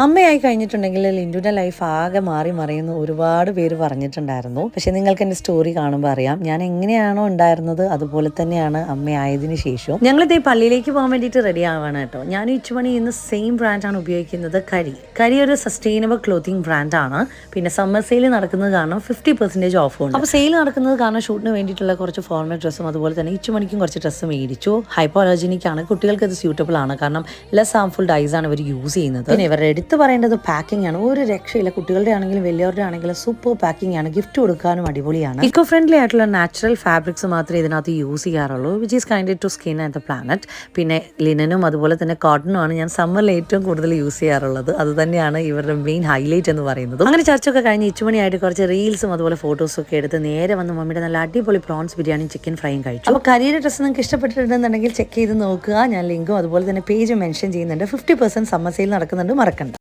അമ്മയായി കഴിഞ്ഞിട്ടുണ്ടെങ്കിൽ ലിൻഡുവിൻ്റെ ലൈഫ് ആകെ മാറി മറിയുന്നു ഒരുപാട് പേര് പറഞ്ഞിട്ടുണ്ടായിരുന്നു. പക്ഷെ നിങ്ങൾക്ക് എൻ്റെ സ്റ്റോറി കാണുമ്പോൾ അറിയാം ഞാൻ എങ്ങനെയാണോ ഉണ്ടായിരുന്നത് അതുപോലെ തന്നെയാണ് അമ്മയായതിനു ശേഷവും. ഞങ്ങളിത് ഈ പള്ളിയിലേക്ക് പോകാൻ വേണ്ടിയിട്ട് റെഡി ആവാണ് കേട്ടോ. ഞാൻ ഇച്ചുമണി ഇന്ന് സെയിം ബ്രാൻഡാണ് ഉപയോഗിക്കുന്നത്. കരി ഒരു സസ്റ്റൈനബിൾ ക്ലോത്തിങ് ബ്രാൻഡാണ്. പിന്നെ സമ്മർ സെയിൽ നടക്കുന്നത് കാരണം 50% ഓഫ് ഉണ്ട്. അപ്പോൾ സെയിൽ നടക്കുന്നത് കാരണം ഷൂട്ടിന് വേണ്ടിയിട്ടുള്ള കുറച്ച് ഫോർമൽ ഡ്രസ്സും അതുപോലെ തന്നെ ഇച്ചുമണിക്കും കുറച്ച് ഡ്രസ്സ് മേടിച്ചു. ഹൈപ്പോഅലർജനിക് ആണ്, കുട്ടികൾക്ക് ഇത് സ്യൂട്ടബിൾ ആണ് കാരണം ലെസ് ഹാർംഫുൾ ഡൈസ് ആണ് ഇവർ യൂസ് ചെയ്യുന്നത്. പിന്നെ ഇവരുടെ എടുത്ത് പറയേണ്ടത് പാക്കിംഗ് ആണ്. ഒരു രക്ഷയില്ല, കുട്ടികളുടെ ആണെങ്കിലും വലിയവരുടെ ആണെങ്കിലും സൂപ്പർ പാക്കിംഗ് ആണ്. ഗിഫ്റ്റ് കൊടുക്കാനും അടിപൊളിയാണ്. ഇക്കോ ഫ്രണ്ട്ലി ആയിട്ടുള്ള നാച്ചുറൽ ഫാബ്രിക്സ് മാത്രമേ ഇതിനകത്ത് യൂസ് ചെയ്യാറുള്ളൂ, which is kind to skin and the planet. പിന്നെ ലിനനും അതുപോലെ തന്നെ കോട്ടണും ആണ് ഞാൻ സമ്മറിൽ ഏറ്റവും കൂടുതൽ യൂസ് ചെയ്യാറുള്ളത്. അത് തന്നെയാണ് ഇവരുടെ മെയിൻ ഹൈലൈറ്റ് എന്ന് പറയുന്നത്. അങ്ങനെ ചർച്ചൊക്കെ കഴിഞ്ഞ് ഇച്ചുമണിയായിട്ട് കുറച്ച് റീൽസും അതുപോലെ ഫോട്ടോസും ഒക്കെ എടുത്ത് നേരെ വന്ന് മമ്മിയുടെ നല്ല അടിപൊളി പ്രോൺസ് ബിരിയാണിയും ചിക്കൻ ഫ്രൈയും കഴിച്ചു. അപ്പോൾ കരിയുടെ ഡ്രസ്സ് നിങ്ങൾക്ക് ഇഷ്ടപ്പെട്ടിട്ടുണ്ടെന്നുണ്ടെങ്കിൽ ചെക്ക് ചെയ്ത് നോക്കുക. ഞാൻ ലിങ്കും അതുപോലെ തന്നെ പേജ് മെൻഷൻ ചെയ്യുന്നുണ്ട്. 50% സമ്മർ സെയിൽ നടക്കുന്നുണ്ട്, മറക്കണ്ട.